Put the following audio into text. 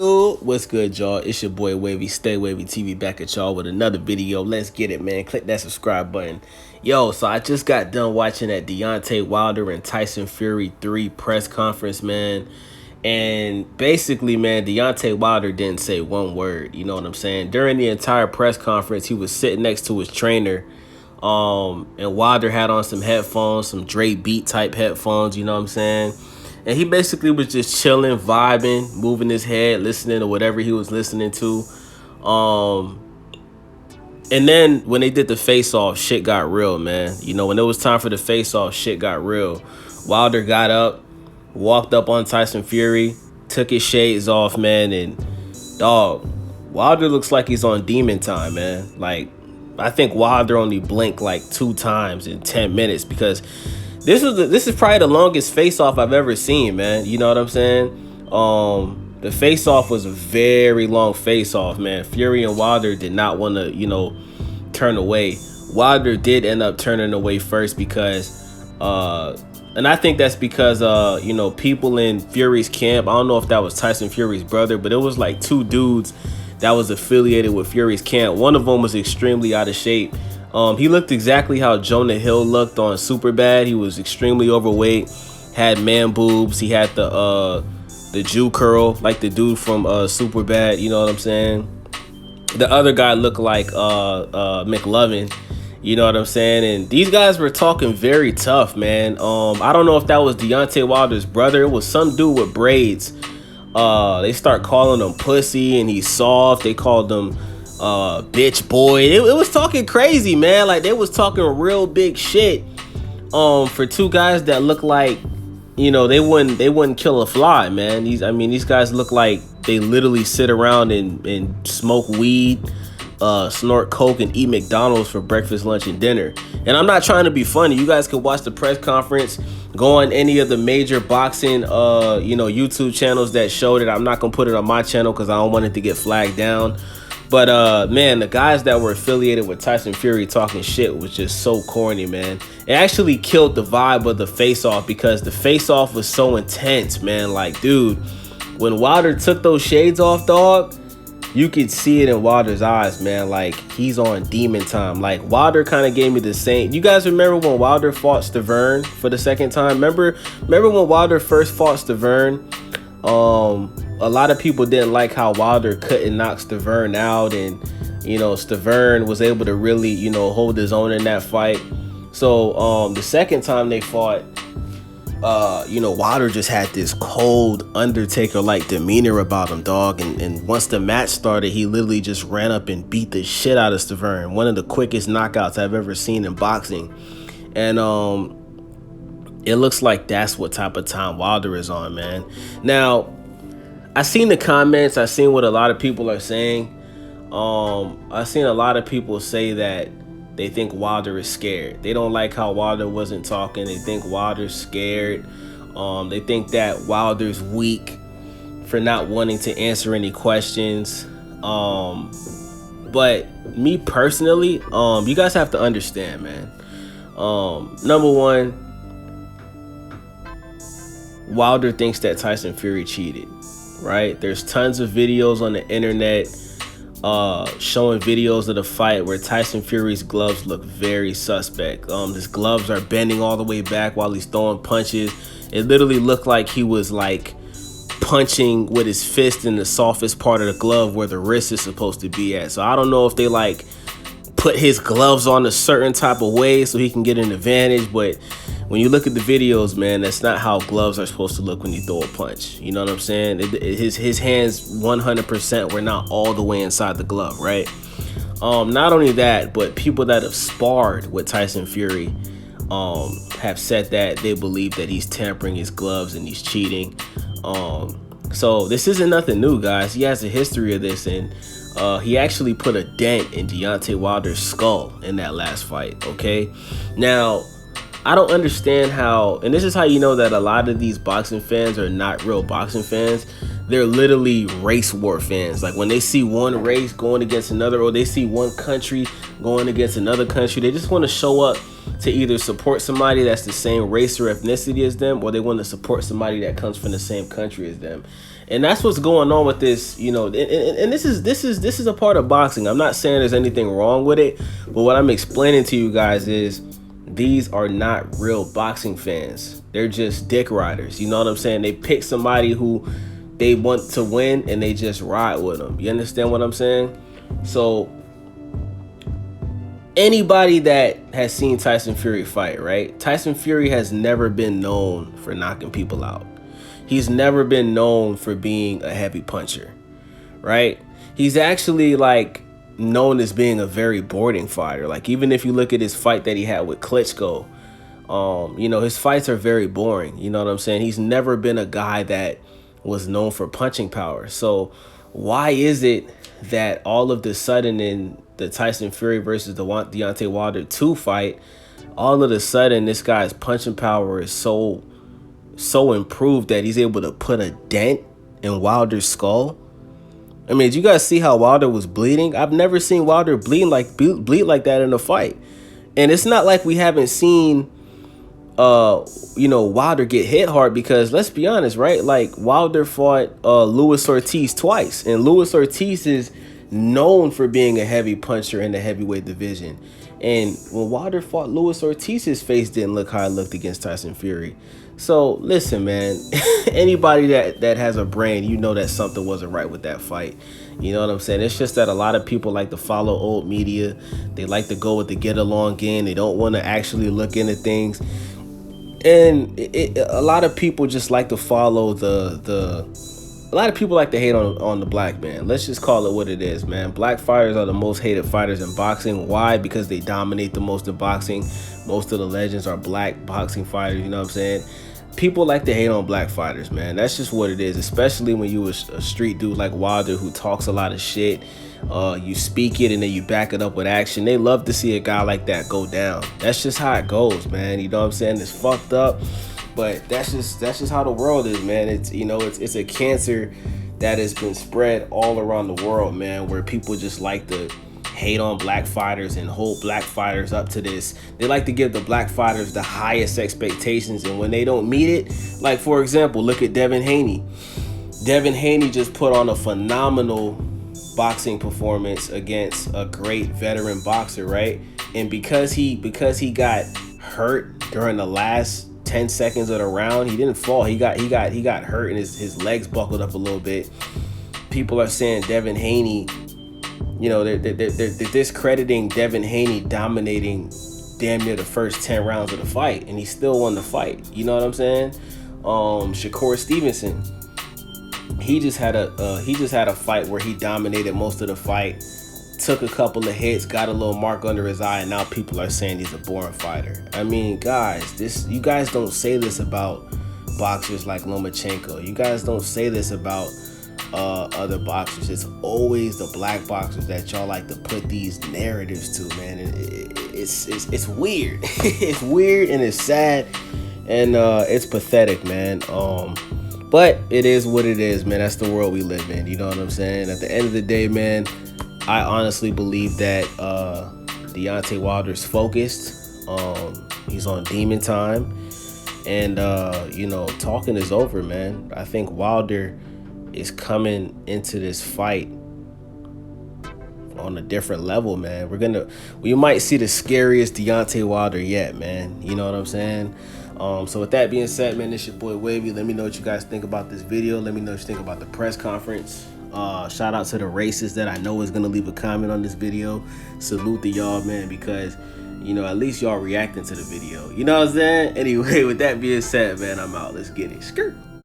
Yo, what's good, y'all? It's your boy Wavy, Stay Wavy TV, back at y'all with another video. Let's get it, man. Click that subscribe button. Yo, so I just got done watching that Deontay Wilder and Tyson Fury 3 press conference, man. And basically, man, Deontay Wilder didn't say one word. You know what I'm saying? During the entire press conference, he was sitting next to his trainer. And Wilder had on some headphones, some Dre beat type headphones, you know what I'm saying? And he basically was just chilling, vibing, moving his head, listening to whatever he was listening to. And then when they did the face-off, shit got real, man. You know, when it was time for the face-off, shit got real. Wilder got up, walked up on Tyson Fury, took his shades off, man, and dog, Wilder looks like he's on demon time, man. Like, I think Wilder only blinked like 2 times in 10 minutes because this is probably the longest face-off I've ever seen, man. You know what I'm saying? The face-off was a very long face-off, man. Fury and Wilder did not want to, turn away. Wilder did end up turning away first because, and I think that's because, people in Fury's camp, I don't know if that was Tyson Fury's brother, but it was like 2 dudes that was affiliated with Fury's camp. One of them was extremely out of shape. He looked exactly how Jonah Hill looked on Superbad. He was extremely overweight, had man boobs. He had the Jew curl like the dude from Superbad. You know what I'm saying? The other guy looked like McLovin. You know what I'm saying? And these guys were talking very tough, man. I don't know if that was Deontay Wilder's brother. It was some dude with braids. They start calling him pussy and he's soft. They called him bitch boy. It was talking crazy, man. Like, they was talking real big shit for 2 guys that look like, they wouldn't kill a fly, man. These guys look like they literally sit around and smoke weed, snort coke, and eat McDonald's for breakfast, lunch, and dinner. And I'm not trying to be funny. You guys could watch the press conference, go on any of the major boxing YouTube channels that showed it. I'm not gonna put it on my channel because I don't want it to get flagged down. But man, the guys that were affiliated with Tyson Fury talking shit was just so corny, man. It actually killed the vibe of the face-off because the face-off was so intense, man. Like, dude, when Wilder took those shades off, dog, you could see it in Wilder's eyes, man. Like, he's on demon time. Like, Wilder kind of gave me the same. You guys remember when Wilder fought Stavern for the second time? Remember when Wilder first fought Stavern? A lot of people didn't like how Wilder couldn't knock Stavern out, and Stavern was able to really hold his own in that fight. So the second time they fought, Wilder just had this cold Undertaker like demeanor about him, dog, and once the match started, he literally just ran up and beat the shit out of Stavern. One of the quickest knockouts I've ever seen in boxing. And it looks like that's what type of time Wilder is on, man. Now, I seen the comments. I seen what a lot of people are saying. I seen a lot of people say that they think Wilder is scared. They don't like how Wilder wasn't talking. They think Wilder's scared. They think that Wilder's weak for not wanting to answer any questions. But me personally, you guys have to understand, man. Number one, Wilder thinks that Tyson Fury cheated. Right? There's tons of videos on the internet showing videos of the fight where Tyson Fury's gloves look very suspect. His gloves are bending all the way back while he's throwing punches. It literally looked like he was like punching with his fist in the softest part of the glove where the wrist is supposed to be at. So I don't know if they like put his gloves on a certain type of way so he can get an advantage, but when you look at the videos, man, that's not how gloves are supposed to look when you throw a punch. You know what I'm saying? His hands 100% were not all the way inside the glove, right? Not only that, but people that have sparred with Tyson Fury have said that they believe that he's tampering his gloves and he's cheating. So this isn't nothing new, guys. He has a history of this, and he actually put a dent in Deontay Wilder's skull in that last fight, okay? Now, I don't understand how, and this is how you know that a lot of these boxing fans are not real boxing fans. They're literally race war fans. Like, when they see one race going against another, or they see one country going against another country, they just want to show up to either support somebody that's the same race or ethnicity as them, or they want to support somebody that comes from the same country as them. And that's what's going on with this, you know, and this is a part of boxing. I'm not saying there's anything wrong with it, but what I'm explaining to you guys is these are not real boxing fans. They're just dick riders. You know what I'm saying? They pick somebody who they want to win and they just ride with them. You understand what I'm saying? So anybody that has seen Tyson Fury fight, right? Tyson Fury has never been known for knocking people out. He's never been known for being a heavy puncher, right? He's actually like known as being a very boring fighter. Like even if you look at his fight that he had with Klitschko, you know, his fights are very boring. You know what I'm saying? He's never been a guy that was known for punching power. So why is it that all of the sudden in the Tyson Fury versus the Deontay Wilder 2 fight, all of a sudden this guy's punching power is so improved that he's able to put a dent in Wilder's skull? I mean, did you guys see how Wilder was bleeding? I've never seen Wilder bleed like that in a fight. And it's not like we haven't seen you know, Wilder get hit hard, because let's be honest, right? Like Wilder fought Luis Ortiz twice, and Luis Ortiz is known for being a heavy puncher in the heavyweight division. And when Wilder fought Luis Ortiz, his face didn't look how it looked against Tyson Fury. So listen, man, anybody that has a brain, you know that something wasn't right with that fight. You know what I'm saying? It's just that a lot of people like to follow old media. They like to go with the get along in. They don't want to actually look into things. And a lot of people just like to follow a lot of people like to hate on the black man. Let's just call it what it is, man. Black fighters are the most hated fighters in boxing. Why? Because they dominate the most in boxing. Most of the legends are black boxing fighters, you know what I'm saying? People like to hate on black fighters, man. That's just what it is, especially when you a street dude like Wilder who talks a lot of shit. You speak it and then you back it up with action. They love to see a guy like that go down. That's just how it goes, man. You know what I'm saying? It's fucked up, but that's just how the world is, man. It's, you know, it's a cancer that has been spread all around the world, man, where people just like to hate on black fighters and hold black fighters up to this. They like to give the black fighters the highest expectations, and when they don't meet it, like for example, look at Devin Haney. Devin Haney just put on a phenomenal boxing performance against a great veteran boxer, right? And because he got hurt during the last 10 seconds of the round, he didn't fall. He got hurt and his legs buckled up a little bit. People are saying Devin Haney, you know, they're discrediting Devin Haney dominating damn near the first 10 rounds of the fight, and he still won the fight. You know what I'm saying? Shakur Stevenson, he just had a fight where he dominated most of the fight, took a couple of hits, got a little mark under his eye, and now people are saying he's a boring fighter. I mean, guys, you guys don't say this about boxers like Lomachenko. You guys don't say this about other boxers. It's always the black boxers that y'all like to put these narratives to, man. It's weird. It's weird and it's sad, and it's pathetic, man. But it is what it is, man. That's the world we live in. You know what I'm saying? At the end of the day, man, I honestly believe that Deontay Wilder's focused. He's on demon time, and you know, talking is over, man. I think Wilder is coming into this fight on a different level, man. We might see the scariest Deontay Wilder yet, man. You know what I'm saying? So with that being said, man, this your boy Wavy. Let me know what you guys think about this video. Let me know what you think about the press conference. Shout out to the racist that I know is gonna leave a comment on this video. Salute to y'all, man, because, you know, at least y'all reacting to the video. You know what I'm saying? Anyway, with that being said, man, I'm out. Let's get it. Skirt.